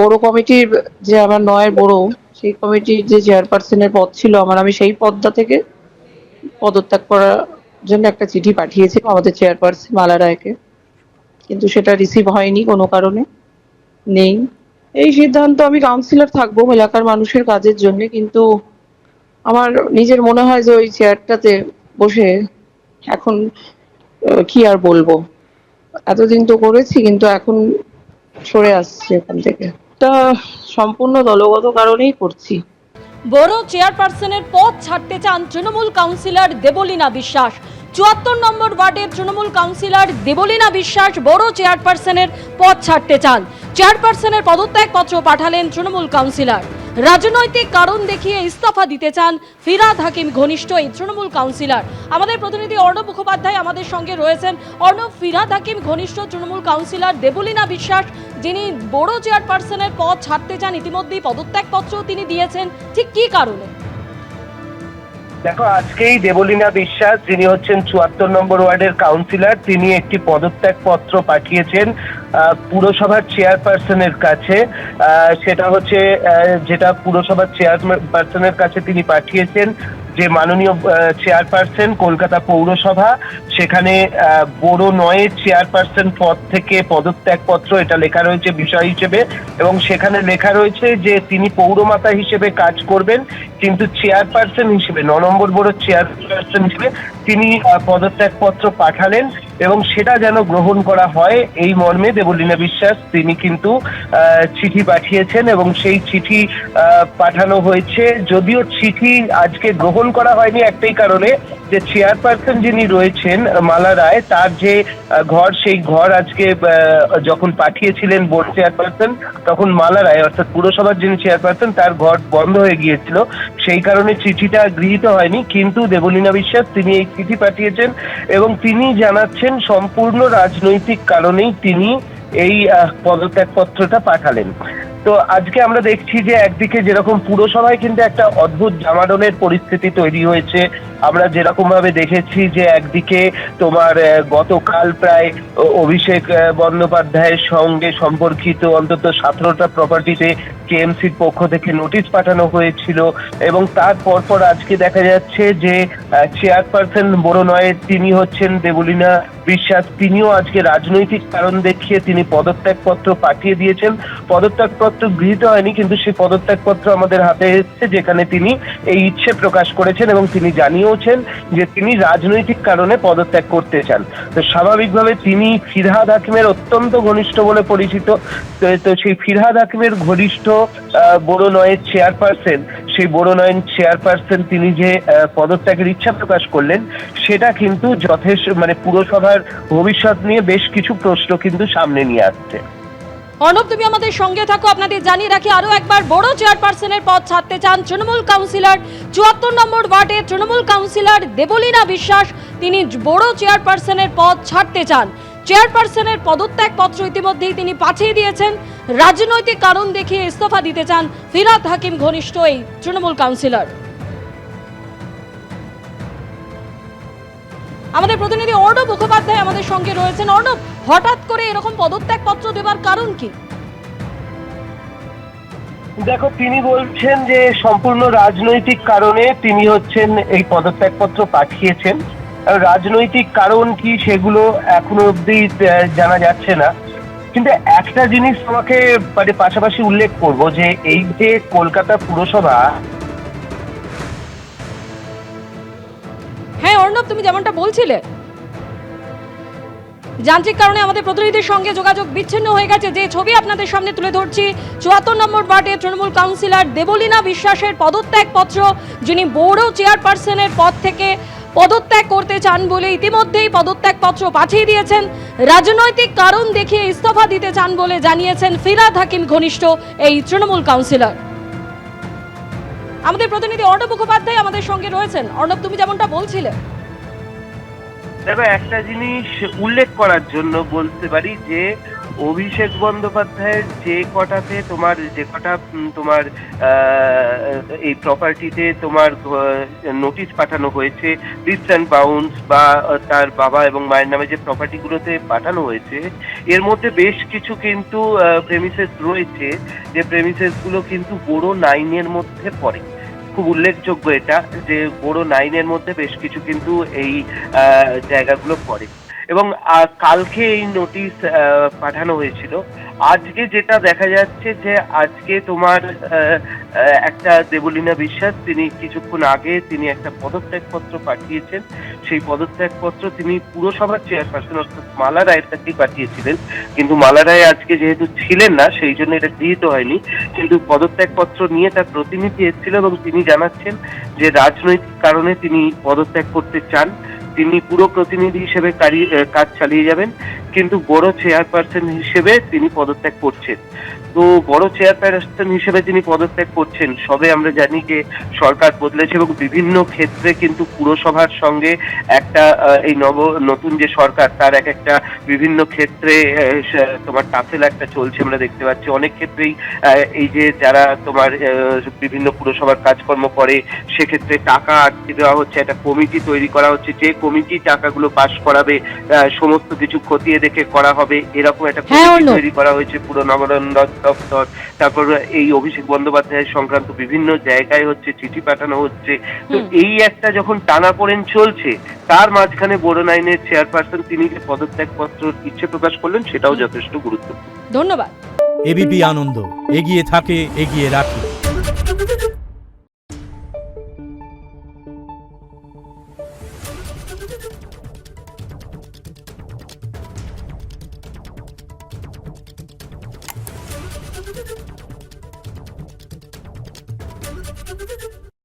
বড় কমিটির যে আমার নয়ের বড়, সেই কমিটির যে চেয়ারপারসনের পদ ছিল আমার, আমি সেই পদটা থেকে পদত্যাগ করার জন্য একটা চিঠি পাঠিয়েছিলাম আমাদের চেয়ারপারসন মালা রায়কে। কিন্তু সেটা রিসিভ হয়নি কোনো কারণে, নেই। এই সিদ্ধান্ত, আমি কাউন্সিলর থাকবো এলাকার মানুষের কাজের জন্যে, কিন্তু আমার নিজের মনে হয় যে ওই চেয়ারটাতে বসে এখন কি আর বলবো, এতদিন তো করেছি কিন্তু এখন সরে আসছি এখান থেকে। এটা সম্পূর্ণ দলগত কারণেই করছি। বড় চেয়ারপারসনের পদ ছাড়তে চান তৃণমূল কাউন্সিলর দেবলীনা বিশ্বাস। ৭৪ নম্বর ওয়ার্ডের তৃণমূল কাউন্সিলর দেবলীনা বিশ্বাস বড় চেয়ারপারসনের পদ ছাড়তে চান। চেয়ারপারসনের পদত্যাগ পত্র পাঠালেন তৃণমূল কাউন্সিলর। রাজনৈতিক কারণ দেখিয়ে ইস্তফা দিতে চান ফিরহাদ হাকিম ঘনিষ্ঠ এই তৃণমূল কাউন্সিলর। আমাদের প্রতিনিধি অর্ণব মুখোপাধ্যায় আমাদের সঙ্গে রয়েছেন। অর্ণব, ফিরহাদ হাকিম ঘনিষ্ঠ তৃণমূল কাউন্সিলর দেবলীনা বিশ্বাস, যিনি বড় চেয়ারপারসনের পদ ছাড়তে চান, ইতিমধ্যেই পদত্যাগ পত্র তিনি দিয়েছেন, ঠিক কি কারণে? দেখো, আজকেই দেবলীনা বিশ্বাস, যিনি হচ্ছেন ৭৪ নম্বর ওয়ার্ডের কাউন্সিলর, তিনি একটি পদত্যাগ পত্র পাঠিয়েছেন পুরসভার চেয়ারপারসনের কাছে। সেটা হচ্ছে যেটা পুরসভার চেয়ারপারসনের কাছে তিনি পাঠিয়েছেন যে মাননীয় চেয়ারপারসন কলকাতা পৌরসভা, সেখানে বড় নয়ের চেয়ারপারসন পদ থেকে পদত্যাগ পত্র, এটা লেখা রয়েছে বিষয় হিসেবে, এবং সেখানে লেখা রয়েছে যে তিনি পৌরমাতা হিসেবে কাজ করবেন, কিন্তু চেয়ারপারসন হিসেবে ৯ নম্বর বড় চেয়ারপারসন হিসেবে তিনি পদত্যাগ পত্র পাঠালেন, এবং সেটা যেন গ্রহণ করা হয় এই মর্মে দেবলীনা বিশ্বাস তিনি কিন্তু চিঠি পাঠিয়েছেন, এবং সেই চিঠি পাঠানো হয়েছে। যদিও চিঠি আজকে গ্রহণ করা হয়নি একটাই কারণে, যে চেয়ারপারসন যিনি রয়েছেন মালা রায়, তার যে ঘর, সেই ঘর আজকে যখন পাঠিয়েছিলেন বোর্ড চেয়ারপারসন, তখন মালা রায় অর্থাৎ পুরসভার যিনি চেয়ারপারসন তার ঘর বন্ধ হয়ে গিয়েছিল, সেই কারণে চিঠিটা গৃহীত হয়নি। কিন্তু দেবলীনা বিশ্বাস তিনি এই চিঠি পাঠিয়েছেন, এবং তিনি জানাচ্ছেন সম্পূর্ণ রাজনৈতিক কারণেই তিনি এই পদত্যাগ পত্রটা পাঠালেন। তো আজকে আমরা দেখছি যে একদিকে যেরকম পুরসভায় কিন্তু একটা অদ্ভুত জামাডলের পরিস্থিতি তৈরি হয়েছে। আমরা যেরকম ভাবে দেখেছি যে একদিকে তোমার গতকাল প্রায় অভিষেক বন্দ্যোপাধ্যায়ের সঙ্গে সম্পর্কিত অন্তত 17টা প্রপার্টিতে কেএমসির পক্ষ থেকে নোটিশ পাঠানো হয়েছিল, এবং তার পরপর আজকে দেখা যাচ্ছে যে চেয়ারপারসন বড় নয় তিনি হচ্ছেন দেবলীনা বিশ্বাস, তিনিও আজকে রাজনৈতিক কারণ দেখিয়ে তিনি পদত্যাগ পত্র পাঠিয়ে দিয়েছেন। পদত্যাগ পত্র গৃহীত হয়নি, কিন্তু সেই পদত্যাগ পত্র আমাদের হাতে এসেছে, যেখানে তিনি এই ইচ্ছে প্রকাশ করেছেন এবং তিনি জানিয়েওছেন যে তিনি রাজনৈতিক কারণে পদত্যাগ করতে চান। তো স্বাভাবিকভাবে তিনি ফিরহাদ হাকিমের অত্যন্ত ঘনিষ্ঠ বলে পরিচিত। তো সেই ফিরহাদ হাকিমের ঘনিষ্ঠ বড় নয়ের চেয়ারপারসন, সেই বড় নয়ের চেয়ারপারসন তিনি যে পদত্যাগের ইচ্ছা প্রকাশ করলেন, সেটা কিন্তু যথেষ্ট পুরসভার ভবিষ্যৎ নিয়ে বেশ কিছু প্রশ্ন কিন্তু সামনে নিয়ে আসছে। অর্ণব, তুমি আমাদের সঙ্গে থাকো। আপনাদের জানিয়ে রাখি আরো একবার, বড় চেয়ারপারসনের পদ ছাড়তে চান তৃণমূল কাউন্সিলর, ৭৪ নম্বর ওয়ার্ডের তৃণমূল কাউন্সিলর দেবলীনা বিশ্বাস, তিনি বড় চেয়ারপারসনের পদ ছাড়তে চান। চেয়ারপারসনের পদত্যাগ পত্র ইতিমধ্যেই তিনি পাঠিয়ে দিয়েছেন। রাজনৈতিক কারণ দেখিয়ে ইস্তফা দিতে চান ফিরহাদ হাকিম ঘনিষ্ঠ এই তৃণমূল কাউন্সিলর। আমাদের প্রতিনিধি অর্ণব মুখোপাধ্যায় আমাদের সঙ্গে রয়েছেন। অর্ণব, হঠাৎ করে এরকম পদত্যাগ পত্র দেবার কারণ কি? দেখো, তিনি বলছেন যে সম্পূর্ণ রাজনৈতিক কারণে তিনি হচ্ছেন এই পদত্যাগ পত্র পাঠিয়েছেন। রাজনৈতিক কারণ কি সেগুলো এখনো অব্দি জানা যাচ্ছে না, কিন্তু একটা জিনিস তোমাকে পাশাপাশি উল্লেখ করব, যে এই যে কলকাতা পুরসভা। হ্যাঁ অর্ণব, তুমি যেমনটা বলছিলে, যান্ত্রিক কারণে আমাদের প্রতিনিধির সঙ্গে যোগাযোগ বিচ্ছিন্ন হয়ে গেছে। যে ছবি আপনাদের সামনে তুলে ধরছি, ৭৪ নম্বর ওয়ার্ডের তৃণমূল কাউন্সিলর দেবলীনা বিশ্বাসের পদত্যাগ পত্র, যিনি বড় চেয়ারপারসনের পদ থেকে পদত্যাগ করতে চান বলে ইতিমধ্যেই পদত্যাগ পত্র পাঠিয়ে দিয়েছেন। রাজনৈতিক কারণ দেখিয়ে ইস্তফা দিতে চান বলে জানিয়েছেন ফিরহাদ হাকিম ঘনিষ্ঠ এই তৃণমূল কাউন্সিলর। আমাদের প্রতিনিধি অর্ণব মুখোপাধ্যায় আমাদের সঙ্গে রয়েছেন। অর্ণব, তুমি যেমনটা বলছিলে, দেখো, একটা জিনিস উল্লেখ করার জন্য বলতে পারি যে অভিষেক বন্দ্যোপাধ্যায়ের যে কটাতে তোমার তোমার এই প্রপার্টিতে তোমার নোটিশ পাঠানো হয়েছে লিস্ট অ্যান্ড বাউন্স বা তার বাবা এবং মায়ের নামে যে প্রপার্টিগুলোতে পাঠানো হয়েছে, এর মধ্যে বেশ কিছু কিন্তু প্রেমিসেস রয়েছে যে প্রেমিসেসগুলো কিন্তু বোরো 9 এর মধ্যে পড়ে। খুব উল্লেখযোগ্য এটা যে বোরো 9 এর মধ্যে বেশ কিছু কিন্তু এই জায়গাগুলো পড়ে এবং কালকে এই নোটিশ পাঠানো হয়েছিল। আজকে যেটা দেখা যাচ্ছে যে আজকে তোমার একটা দেবলীনা বিশ্বাস তিনি কিছুক্ষণ আগে তিনি একটা পদত্যাগপত্র পাঠিয়েছেন। সেই পদত্যাগপত্র তিনি পুরসভার চেয়ারপারসন অর্থাৎ মালা রায়ের কাছেই পাঠিয়েছিলেন, কিন্তু মালা রায় আজকে যেহেতু ছিলেন না সেই জন্য এটা গৃহীত হয়নি। কিন্তু পদত্যাগপত্র নিয়ে তার প্রতিনিধি এসেছিল এবং তিনি জানাচ্ছেন যে রাজনৈতিক কারণে তিনি পদত্যাগ করতে চান। তিনি পুরো প্রতিনিধি হিসেবে কাজ চালিয়ে যাবেন, কিন্তু বড় চেয়ারপারসন হিসেবে তিনি পদত্যাগ করছেন। তো বড় চেয়ারপারসন হিসেবে তিনি পদত্যাগ করছেন, সবে আমরা জানি যে সরকার বদলেছে এবং বিভিন্ন ক্ষেত্রে কিন্তু পুরসভার সঙ্গে একটা এই নতুন যে সরকার তার একটা বিভিন্ন ক্ষেত্রে তোমার টাফেল একটা চলছে আমরা দেখতে পাচ্ছি। অনেক ক্ষেত্রেই এই যে যারা তোমার বিভিন্ন পুরসভার কাজকর্ম করে সেক্ষেত্রে টাকা আটকে দেওয়া হচ্ছে, একটা কমিটি তৈরি করা হচ্ছে, যে কমিটি টাকাগুলো পাস করাবে সমস্ত কিছু খতিয়ে দেখে করা হবে, এরকম একটা কমিটি তৈরি করা হয়েছে পুরো নগরায়ণ দপ্তর। তারপর এই অভিষেক বন্দ্যোপাধ্যায় সংক্রান্ত বিভিন্ন জায়গায় হচ্ছে চিঠি পাঠানো হচ্ছে। তো এই একটা যখন টানাপোড়েন চলছে তার মাঝখানে বোরো 9 এর চেয়ারপারসন তিনি যে পদত্যাগপত্র ইচ্ছে প্রকাশ করলেন সেটাও যথেষ্ট গুরুত্বপূর্ণ। ধন্যবাদ। এবিপি আনন্দ, এগিয়ে থাকে, এগিয়ে রাখে।